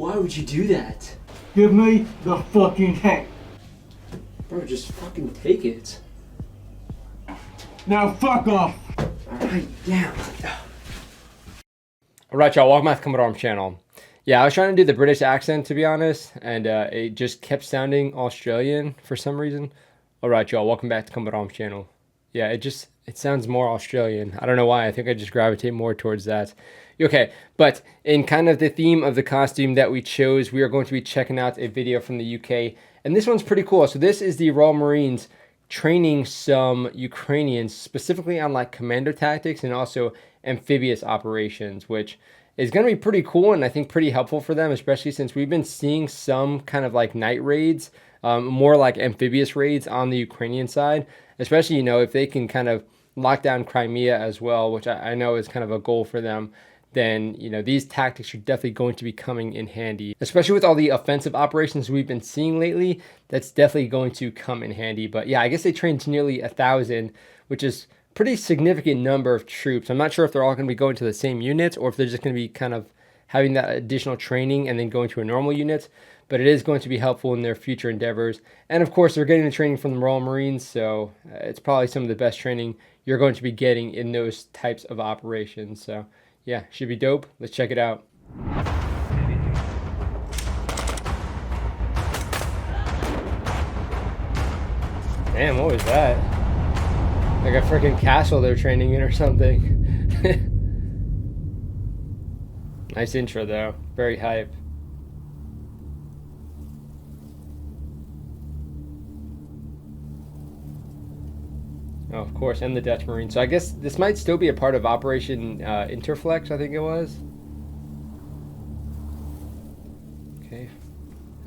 Why would you do that? Give me the fucking tank. Bro, just fucking take it. Now fuck off. Alright, damn. Alright, y'all, welcome back to Combat Arms channel. Yeah, I was trying to do the British accent, to be honest, and it just kept sounding Australian for some reason. Alright, y'all, welcome back to Combat Arms channel. Yeah, it sounds more Australian. I don't know why. I think I just gravitate more towards that. Okay, but in kind of the theme of the costume that we chose, we are going to be checking out a video from the UK. And this one's pretty cool. So this is the Royal Marines training some Ukrainians specifically on like commando tactics and also amphibious operations, which is going to be pretty cool and I think pretty helpful for them, especially since we've been seeing some kind of like night raids, more like amphibious raids on the Ukrainian side, especially, you know, if they can kind of lock down Crimea as well, which I know is kind of a goal for them, then, you know, these tactics are definitely going to be coming in handy, especially with all the offensive operations we've been seeing lately. That's definitely going to come in handy. But yeah, I guess they trained nearly 1,000, which is pretty significant number of troops. I'm not sure if they're all going to be going to the same units or if they're just going to be kind of having that additional training and then going to a normal unit, but it is going to be helpful in their future endeavors. And of course, they're getting the training from the Royal Marines, so it's probably some of the best training you're going to be getting in those types of operations. So yeah, should be dope. Let's check it out. Damn, what was that? Like a freaking castle they're training in or something. Nice intro though, very hype. Oh, of course, and the Dutch Marine. So I guess this might still be a part of Operation Interflex, I think it was.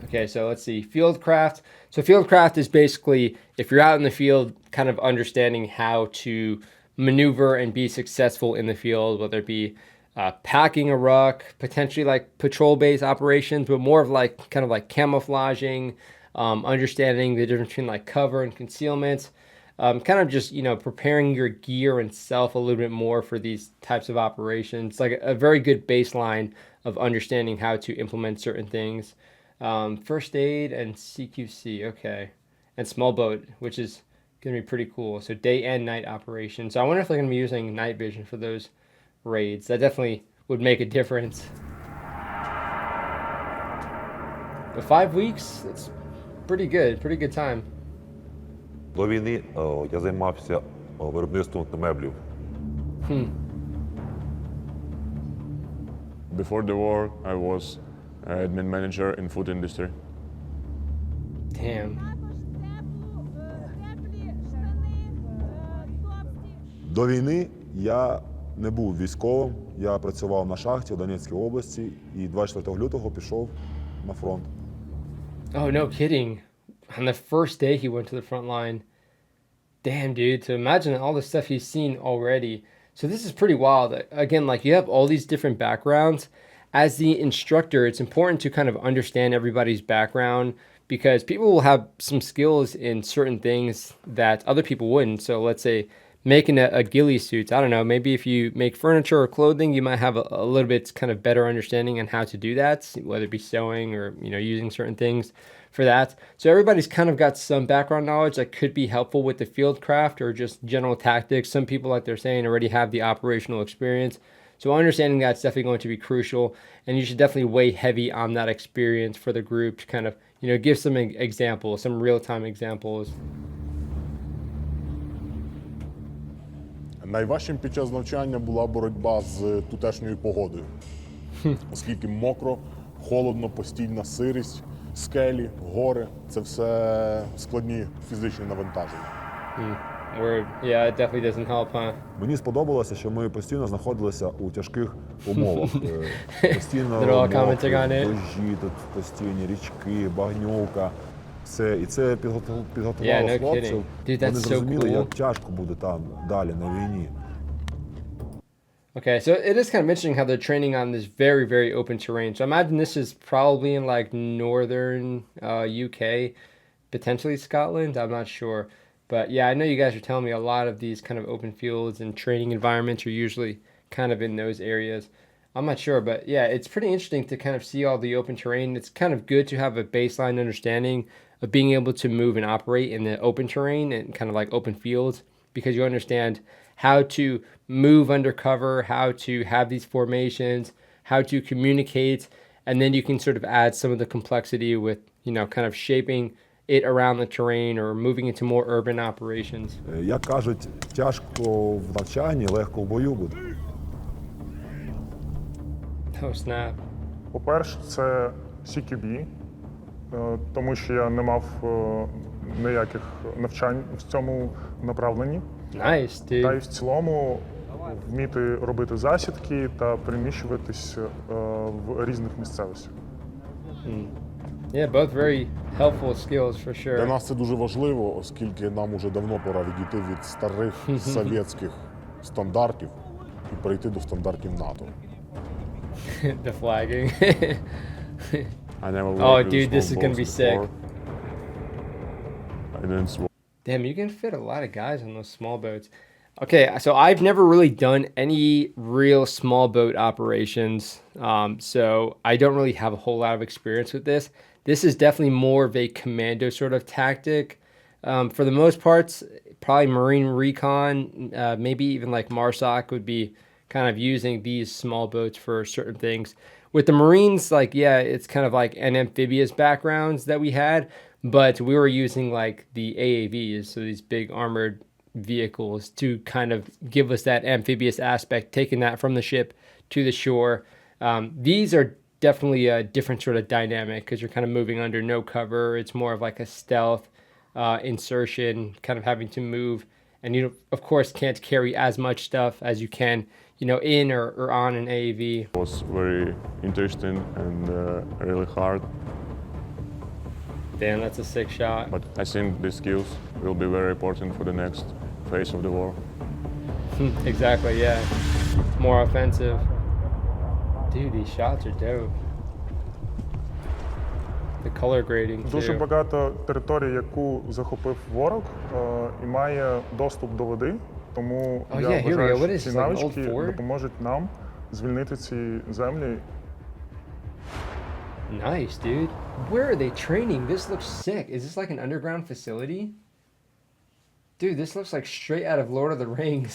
Okay, so let's see. Fieldcraft. So fieldcraft is basically, if you're out in the field, kind of understanding how to maneuver and be successful in the field, whether it be packing a ruck, potentially like patrol-based operations, but more of like kind of like camouflaging, understanding the difference between like cover and concealment. Kind of just, you know, preparing your gear and self a little bit more for these types of operations. It's like a very good baseline of understanding how to implement certain things. First aid and CQC, okay. And small boat, which is going to be pretty cool. So day and night operations. So I wonder if they're going to be using night vision for those raids. That definitely would make a difference. But 5 weeks, that's pretty good time. До війни я займався виробництвом меблів. Before the war, I was admin manager in food industry. Damn. До війни я не був військовим, я працював на шахті в Донецькій області і 24 лютого пішов на фронт. Oh, no kidding. On the first day he went to the front line. Damn, dude, to imagine all the stuff he's seen already. So this is pretty wild. Again, like you have all these different backgrounds. As the instructor, it's important to kind of understand everybody's background because people will have some skills in certain things that other people wouldn't. So let's say making a ghillie suit. I don't know, maybe if you make furniture or clothing, you might have a little bit kind of better understanding on how to do that, whether it be sewing or, you know, using certain things for that. So everybody's kind of got some background knowledge that could be helpful with the field craft or just general tactics. Some people, like they're saying, already have the operational experience. So understanding that's definitely going to be crucial, and you should definitely weigh heavy on that experience for the group to kind of, you know, give some examples, some real-time examples. Найважчим під час навчання була боротьба з тутешньою погодою, оскільки мокро, холодно, постійна сирість, скелі, гори – це все складні фізичні навантаження. Word. Yeah, it definitely doesn't help, huh? Мені сподобалося, що ми постійно знаходилися у тяжких умовах. Постійно дощі, тут постійні річки, багнюка. І це підготувало хлопців. Вони зрозуміли, як тяжко буде там далі на війні. Okay, so it is kind of interesting how they're training on this very, very open terrain. So I imagine this is probably in like northern UK, potentially Scotland. I'm not sure. But yeah, I know you guys are telling me a lot of these kind of open fields and training environments are usually kind of in those areas. I'm not sure, but yeah, it's pretty interesting to kind of see all the open terrain. It's kind of good to have a baseline understanding of being able to move and operate in the open terrain and kind of like open fields, because you understand how to move undercover, how to have these formations, how to communicate, and then you can sort of add some of the complexity with, kind of shaping it around the terrain or moving into more urban operations. Як кажуть, тяжко в навчанні, легко в бою буде. Oh snap. По-перше, це CQB, тому що я не мав ніяких навчань в цьому направленні. Nice, Та й dude. в цілому вміти робити засідки та переміщуватись в різних місцевостях. Yeah, both very helpful skills for Для sure. нас це дуже важливо, оскільки нам уже давно пора відійти від старих совєтських стандартів і перейти до стандартів НАТО. The flagging. I never Oh, worked with dude, this small is gonna be boats sick. before. I didn't Damn, you can fit a lot of guys on those small boats. Okay, so I've never really done any real small boat operations, so I don't really have a whole lot of experience with this. This is definitely more of a commando sort of tactic. For the most parts, probably Marine Recon, maybe even like MARSOC would be kind of using these small boats for certain things. With the Marines, like, yeah, it's kind of like an amphibious backgrounds that we had, but we were using like the AAVs, so these big armored vehicles, to kind of give us that amphibious aspect, taking that from the ship to the shore. These are definitely a different sort of dynamic because you're kind of moving under no cover. It's more of like a stealth insertion, kind of having to move. And you, of course, can't carry as much stuff as you can, in or on an AAV. It was very interesting and really hard, Damn, that's a sick shot. but I think these skills will be very important for the next phase of the war. Exactly, yeah. More offensive. Dude, these shots are dope. The color grading Дуже too. багато територій, яку захопив ворог, і має доступ до води, тому Oh, я yeah, here we go. вважаю, What що is ці this, like an навички old fort? допоможуть нам звільнити ці землі. Nice, dude. Where are they training? This looks sick. Is this like an underground facility? Dude, this looks like straight out of Lord of the Rings.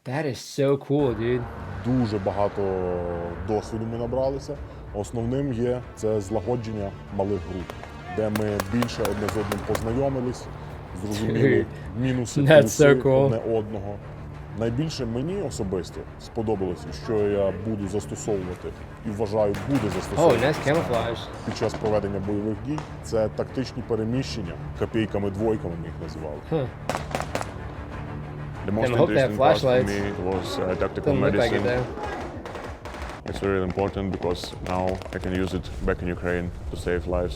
That is so cool, dude. Дуже багато досвіду ми набралися. Основним є це злагодження малих груп, де ми більше одне з одним познайомились, зрозуміли мінуси, That's плюси so cool. одне одного. Найбільше мені особисто сподобалося, що я буду застосовувати і вважаю, буду Oh, застосовувати nice camouflage. під час проведення бойових дій. Це тактичні переміщення, копійками-двойками ми їх називали. The most I hope they have interesting part for flashlights. me was tactical Doesn't look like it medicine. though. It's very important because now I can use it back in Ukraine to save lives.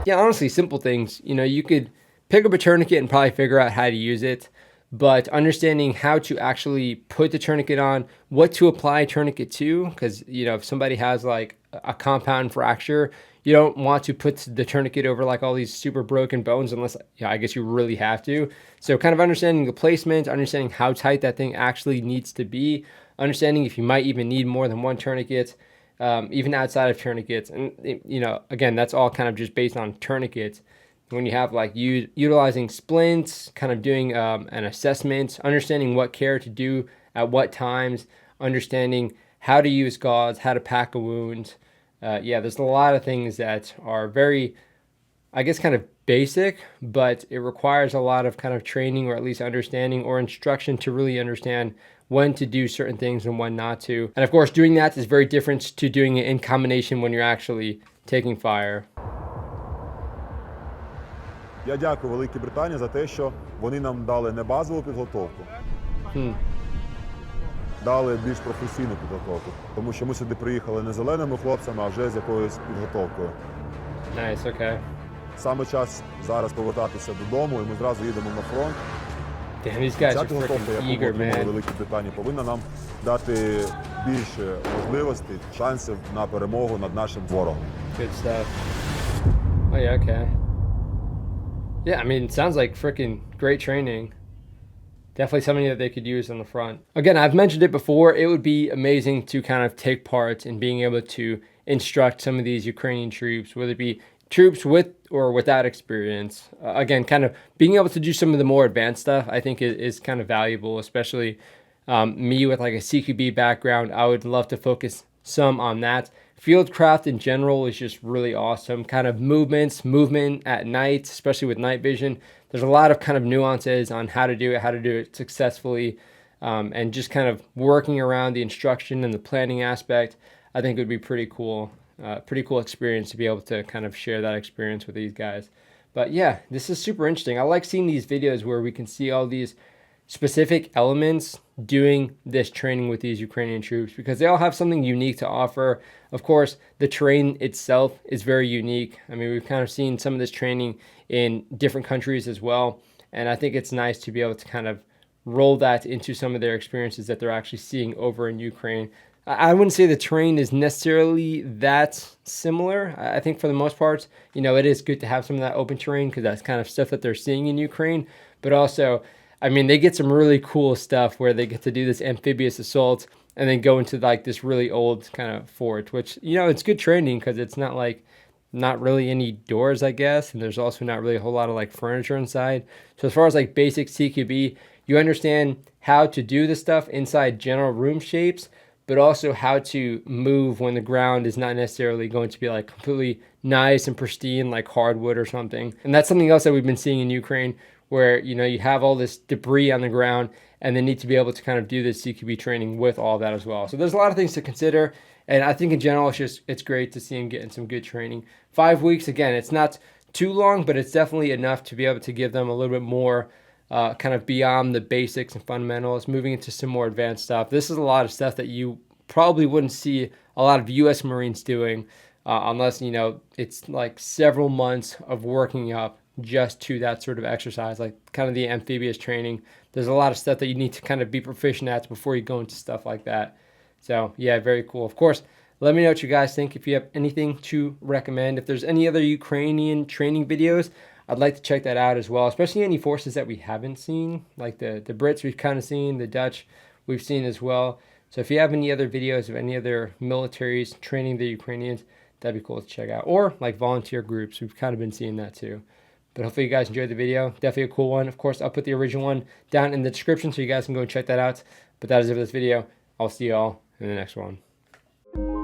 Yeah, honestly, simple things. You could pick up a tourniquet and probably figure out how to use it, but understanding how to actually put the tourniquet on, what to apply a tourniquet to, because, if somebody has like a compound fracture, you don't want to put the tourniquet over like all these super broken bones unless, I guess you really have to. So kind of understanding the placement, understanding how tight that thing actually needs to be, understanding if you might even need more than one tourniquet, even outside of tourniquets. And, again, that's all kind of just based on tourniquets. When you have like utilizing splints, kind of doing an assessment, understanding what care to do at what times, understanding how to use gauze, how to pack a wound. Yeah, there's a lot of things that are very, I guess, kind of basic, but it requires a lot of kind of training or at least understanding or instruction to really understand when to do certain things and when not to. And of course, doing that is very different to doing it in combination when you're actually taking fire. Я дякую Великій Британії за те, що вони нам дали не базову підготовку, дали більш професійну підготовку. Тому що ми сюди приїхали не зеленими хлопцями, а вже з якоюсь підготовкою. Nice, okay. Саме час зараз повертатися додому, і ми зразу їдемо на фронт. Damn, these guys Ця are підготовка, freaking яку eager, отримали man. Великій Британії, повинна нам дати більше можливостей, шансів на перемогу над нашим ворогом. Good stuff. Oh yeah, okay. Yeah, I mean, it sounds like freaking great training. definitely something that they could use on the front. Again, I've mentioned it before. It would be amazing to kind of take part in being able to instruct some of these Ukrainian troops, whether it be troops with or without experience. Again, kind of being able to do some of the more advanced stuff, I think is kind of valuable, especially me with like a CQB background. I would love to focus some on that. Fieldcraft in general is just really awesome. Kind of movement at night, especially with night vision. There's a lot of kind of nuances on how to do it successfully, and just kind of working around the instruction and the planning aspect. I think it would be pretty cool experience to be able to kind of share that experience with these guys. But yeah, this is super interesting. I like seeing these videos where we can see all these specific elements doing this training with these Ukrainian troops, because they all have something unique to offer. Of course, the terrain itself is very unique. I mean, we've kind of seen some of this training in different countries as well. And I think it's nice to be able to kind of roll that into some of their experiences that they're actually seeing over in Ukraine. I wouldn't say the terrain is necessarily that similar. I think for the most part, you know, it is good to have some of that open terrain because that's kind of stuff that they're seeing in Ukraine. But also, I mean, they get some really cool stuff where they get to do this amphibious assault and then go into like this really old kind of fort, which, you know, it's good training because it's not really any doors, I guess. And there's also not really a whole lot of like furniture inside. So as far as like basic CQB, you understand how to do the stuff inside general room shapes, but also how to move when the ground is not necessarily going to be like completely nice and pristine like hardwood or something. And that's something else that we've been seeing in Ukraine, where, you know, you have all this debris on the ground and they need to be able to kind of do this CQB training with all that as well. So there's a lot of things to consider. And I think in general, it's great to see him getting some good training. 5 weeks, again, it's not too long, but it's definitely enough to be able to give them a little bit more kind of beyond the basics and fundamentals, moving into some more advanced stuff. This is a lot of stuff that you probably wouldn't see a lot of U.S. Marines doing unless, you know, it's like several months of working up just to that sort of exercise, like kind of the amphibious training. There's a lot of stuff that you need to kind of be proficient at before you go into stuff like that. So yeah, very cool. Of course, let me know what you guys think. If you have anything to recommend, if there's any other Ukrainian training videos, I'd like to check that out as well, especially any forces that we haven't seen, like the Brits we've kind of seen, the Dutch we've seen as well. So if you have any other videos of any other militaries training the Ukrainians, that'd be cool to check out. Or like volunteer groups, we've kind of been seeing that too. But hopefully you guys enjoyed the video. Definitely a cool one. Of course, I'll put the original one down in the description so you guys can go and check that out. But that is it for this video. I'll see you all in the next one.